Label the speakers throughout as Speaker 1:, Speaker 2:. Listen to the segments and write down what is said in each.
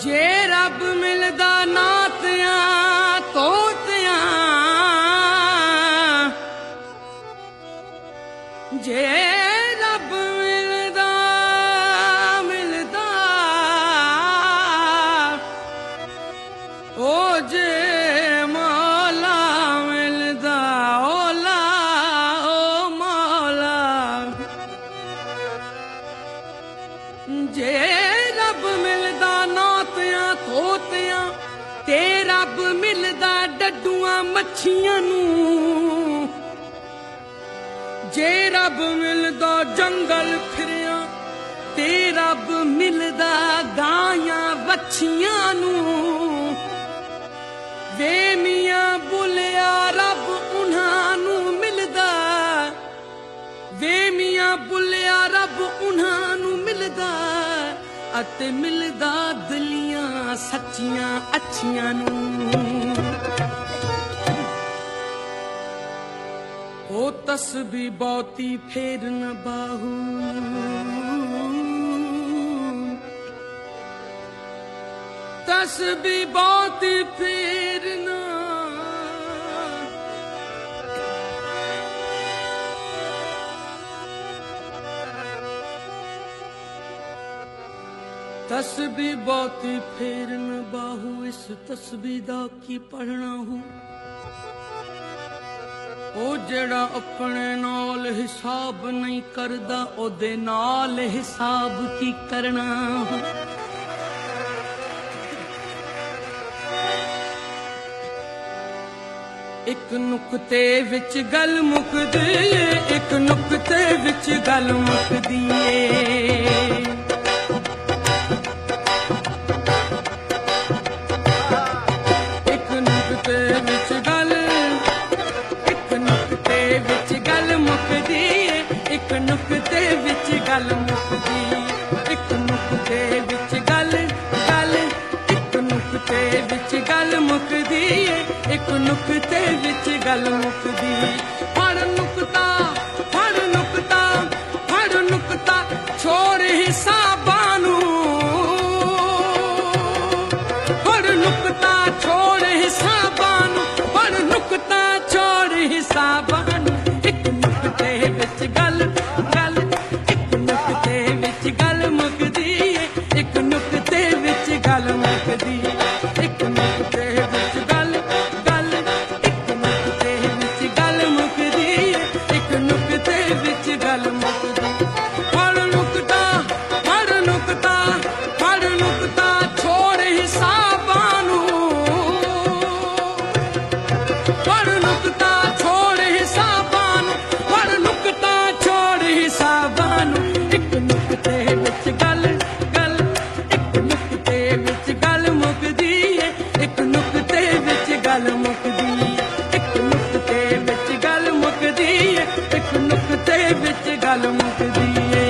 Speaker 1: जे रब मिलदा नातियां तोतियां, जे रब मिलदा ओ जे मौला मिलदा ओला ओ मौला। जे रब मिलदा नातियां तोतियां ते रब मिलदा डड्डूआं मच्छियां नूं, जे रब मिलदा जंगल फिरियां ते रब मिलदा गायां वच्छियां नूं। वे मियां बुलिया रब उन्हां नूं मिलदा, वे मियां बुलिया रब उन्हां नूं मिलदा अते मिलदा दिलियां सच्चियां अच्छियां नूं। ओ तस्बीह बहुती फेर न बाहू, तस्बीह बहुती फेर न, तस्बीह बहुती फेर न बाहू। इस तस्बीह दा की पढ़ना हूं, ओ जेड़ा अपने नाल हिसाब नहीं करदा ओदे नाल हिसाब की करना। एक नुक्ते विच गल मुकदी ए, एक नुक्ते विच गल मुकदी ए। एक नुक्ते विच गल, एक नुक्ते विच गल मुकदी ए, एक नुक्ते विच गल मुकदी, एक नुक्ते विच गल गल, एक नुक्ते विच गल मुकदी ए, एक नुक्ते विच गल मुकदी। फड़ नुक्ता फड़ नुक्ता फड़ नुक्ता छोड़ हिसाबां नूं, फड़ नुक्ता छोड़ हिसाबां नूं, फड़ नुक्ता छोड़ हिसाबां नूं। एक नुक्ते विच गल गल, एक नुक्ते विच गल मुकदी ए, एक नुक्ते विच गल मुकदी, एक नुक्ते विच गल गल, एक नुक्ते विच गल मुकदी ए, एक नुक्ते विच गल मुकदी। फड़ नुक्ता फड़ नुक्ता फड़ नुक्ता छोड़ हिसाबां नूं, फड़ नुक्ता छोड़ हिसाबां नूं, फड़ नुक्ता छोड़ हिसाबां नूं। एक नुक्ते विच गल गल, एक नुक्ते विच गल मुकदी ए, एक नुक्ते विच गल मुकदी, एक नुक्ते विच गल मुकदी ए, एक नुक्ते विच गल मुकदी ए।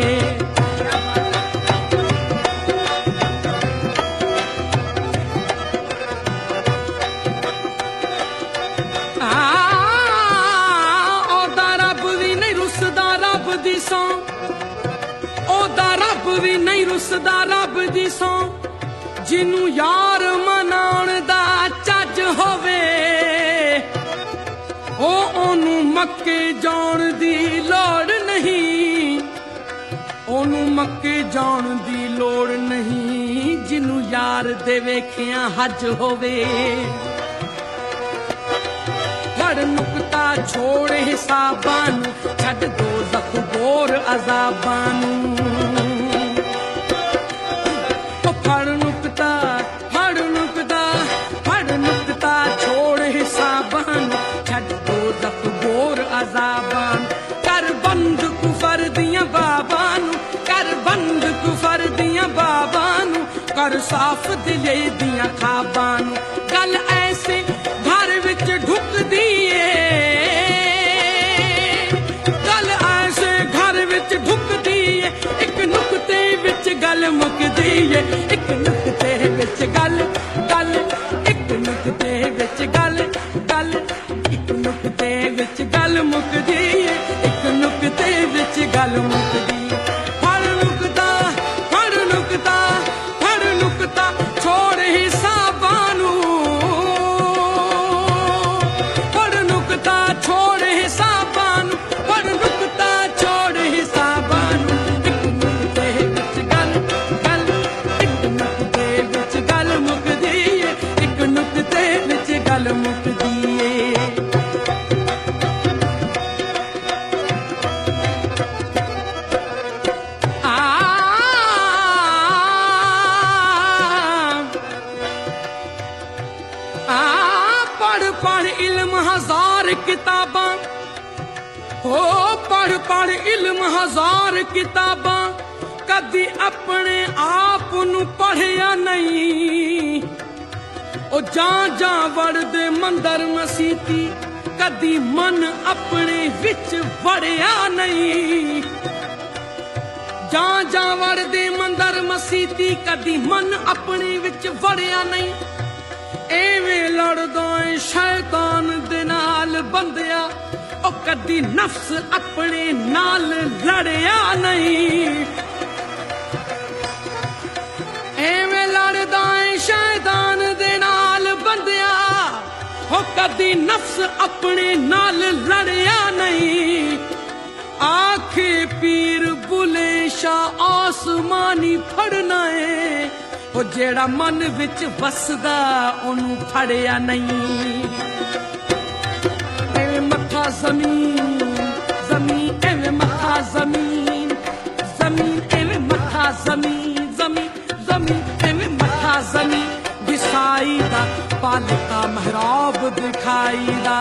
Speaker 1: ओदा रब भी नहीं रुसदा रब दी सौं, ओदा रब भी नहीं रुसदा रब दी सौं, जिन्नू यार मनाउण दा चज होवे ओ ओनू मक्के जाण दी लोड़ नहीं, ओनू मक्के जाण दी लोड़ नहीं, जिन्नू यार दे वेखियां हज होवे। फड़ नुक्ता छोड़ हिसाबां नूं, छड्ड दोज़ख बोर अज़ाबां नूं। ओ फड़ नुक्ता फड़ नुक्ता फड़ नुक्ता छोड़ हिसाबां नूं, छड्ड दोज़ख बोर अज़ाबां नूं। कर बंद कुफर दियां बाबां नूं, कर बंद कुफर दियां बाबां नूं, कर साफ दिले दियां खाबां नूं। गल ऐसे घर विच ढुकदी ए, गल ऐसे घर विच ढुकदी ए, एक नुक्ते विच गल मुकदी ए, एक नुक्ते विच गल गल, एक नुक्ते विच गल गल, एक नुक्ते विच गल मुकदी ए, एक नुक्ते विच गल मुकदी। फड़ नुक्ता फड़ नुक्ता फड़ नुक्ता छोड़ किताबां हो पढ़ पढ़ इल्म हजार किताबां कदी अपने आप नू पढ़िया नहीं ओ जा जा वड़दे मंदर मसीती कदी मन अपने विच वड़िया नहीं जा जा वड़दे मंदर मसीती कदी मन अपने विच वड़िया नहीं एवें लड़दा है शैतान दे नाल बंदिया ओ कदी नफ्स अपने नाल लड़िया नहीं एवें लड़दा है शैतान दे नाल बंदिया हो कदी नफ्स अपने नाल लड़िया नहीं आखे पीर बुले शाह आसमानी फड़ना है ओ जेड़ा मन विच वसदा ओनू फड़िया नहीं एवें मथा जमीन जमीन एवें मथा जमीन जमीन एवें मथा जमीन जमीन जमीन एवें मथा जमीन घिसाई दा पालता महराब दिखाई दा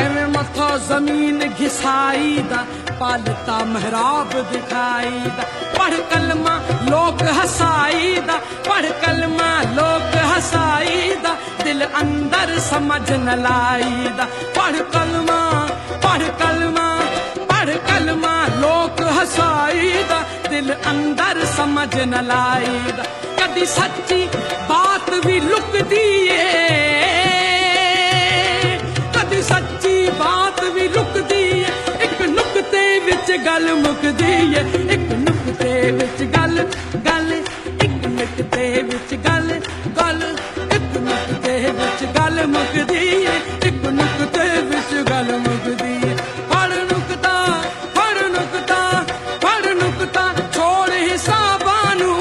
Speaker 1: एवें मथा जमीन घिसाई दा पालता महराब दिखाई दा पढ़ कलमा लोग हसाई दा पढ़ कलमा लोग हसाई दा दिल अंदर समझ न लाई दा पढ़ कलमा पढ़ कलमा पढ़ कलमा लोग हसाई दा दिल अंदर समझ न लाई दा कदी सच्ची बात भी लुकदी है कदी सच्ची बात भी लुकदी है एक नुक्ते विच गल मुकदी है एक नुक्ते विच गल गल एक नुक्ते विच गल गल एक नुक्ते विच गल मुकदी है एक नुक्ते विच गल मुकदी है पढ़ नुक्ता पढ़ नुक्ता पढ़ नुक्ता छोड़ हिसाबां नू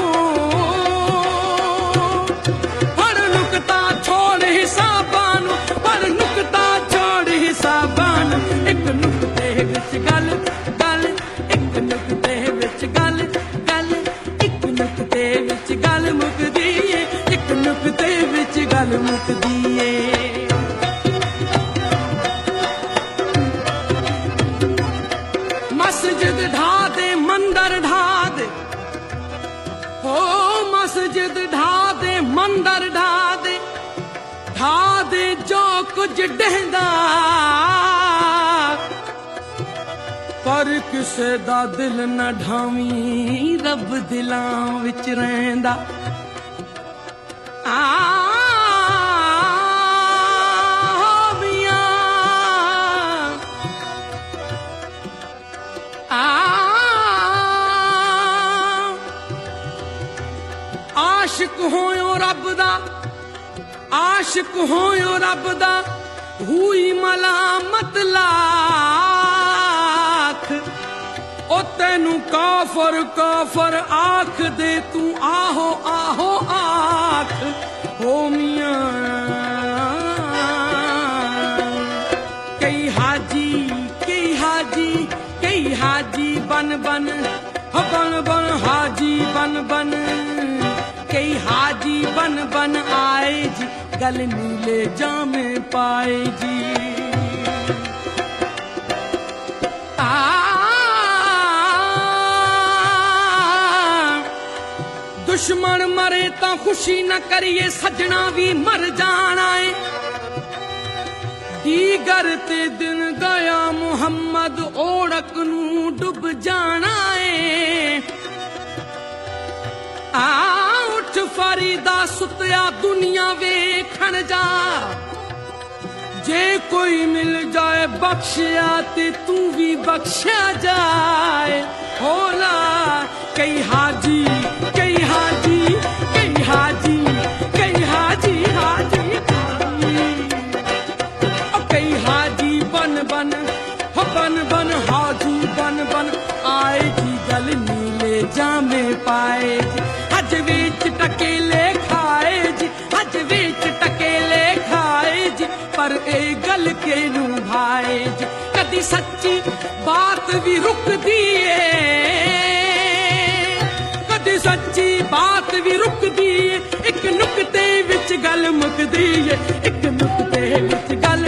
Speaker 1: पढ़ नुक्ता छोड़ हिसाबां नू पढ़ नुक्ता छोड़ हिसाबां नू एक नुक्ते विच गल गल एक नुक्ते विच गल गल एक नुक्ते विच गल मुकदी है एक नुक्ते विच गल मुकदी है मस्जिद ढा दे मंदर ढा दे हो मस्जिद ढा दे मंदर ढा दे जो कुछ डहदा पर किसे दा दिल न ढावी रब दिलां विच रहिंदा आशिक होयो रब दा आशिक होयो रब दा हुई मलामत लाख ओ तेनू काफर काफर आख दे तू आहो आहो आख हो मियां कई हाजी बन बन हो बन बन हाजी बन बन कई हाजी बन बन आए जी गल नीले जामे पाए जी दुश्मन मरे तां खुशी न करिए सजना भी मर जाना है दीगर ते दिन गया मुहम्मद ओढ़क नू डुब जाना है उठ फरीदा सुतिया दुनिया वेखण जा जे कोई मिल जाए बख्शिया ते तू भी बख्शा जाए होला कई हाजी कई हाजी कई हाजी कई हाजी हाजी कई हाजी बन बन हो बन बन हाजी बन बन आए जी गल नीले जामे पाए जी हज विच टकेले खाए जी हज विच टकेले खाए जी पर ए गल के नू भाए जी कदी सच्ची बात भी रुकदी है कदी सच्ची बात भी रुकदी है एक नुक्ते विच गल मुकदी है एक नुक्ते ਨੁਕਤੇ ਵਿੱਚ ਗੱਲ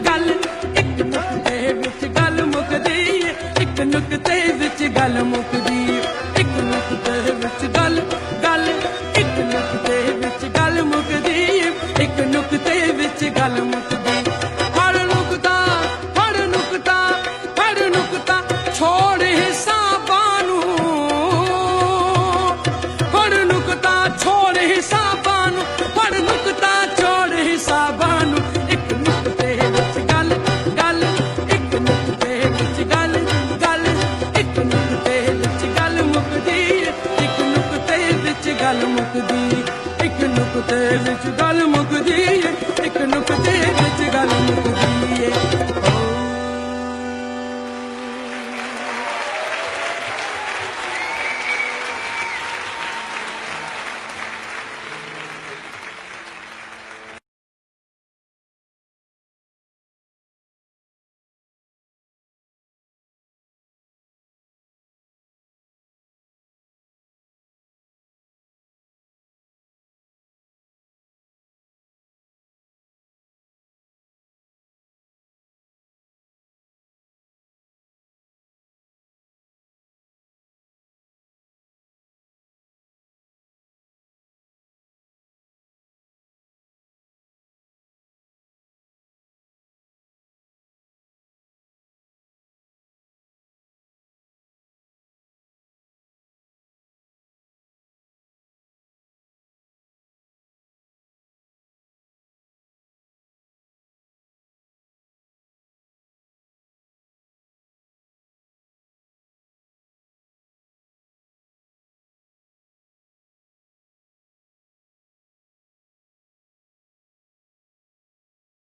Speaker 1: ਗੱਲ ਇੱਕ ਨੁਕਤੇ ਵਿੱਚ ਗੱਲ ਮੁੱਕਦੀ ਏ ਇੱਕ ਨੁਕਤੇ ਵਿੱਚ ਗੱਲ ਮੁੱਕਦੀ ਏ ਇੱਕ ਨੁਕਤੇ ਵਿੱਚ ਗੱਲ ਗੱਲ ਇੱਕ ਨੁਕਤੇ ਵਿੱਚ ਗੱਲ ਮੁੱਕਦੀ ਏ ਇੱਕ ਨੁਕਤੇ ਵਿੱਚ ਗੱਲ ਮੁੱਕਦੀ ਹਰ ਨੁਕਤਾ ਹਰ ਨੁਕਤਾ ਹਰ ਨੁਕਤਾ ਛੋੜ ਹਿਸਾਬਾਂ ਨੂੰ ਹਰ ਨੁਕਤਾ ਛੋੜ ਹਿਸਾਬਾਂ ਨੂੰ ਹਰ ਨੁਕਤਾ ਛੋੜ ਹਿਸਾਬਾਂ ਨੂੰ ਇੱਕ ਨੁਕਤੇ ਵਿੱਚ ਗੱਲ ਗੱਲ ਇੱਕ ਨੁਕਤੇ ਵਿੱਚ ਗੱਲ ਗੱਲ ਇੱਕ ਨੁਕਤੇ ਵਿੱਚ ਗੱਲ ਮੁੱਕਦੀ ਇੱਕ ਨੁਕਤੇ ਵਿੱਚ ਗੱਲ ਮੁੱਕਦੀ ਇੱਕ ਨੁਕਤੇ ਵਿੱਚ ਗੱਲ ਮੁੱਕਦੀ ਇੱਕ ਨੁਕਤੇ ਵਿੱਚ ਗੱਲ ਮੁੱਕਦੀ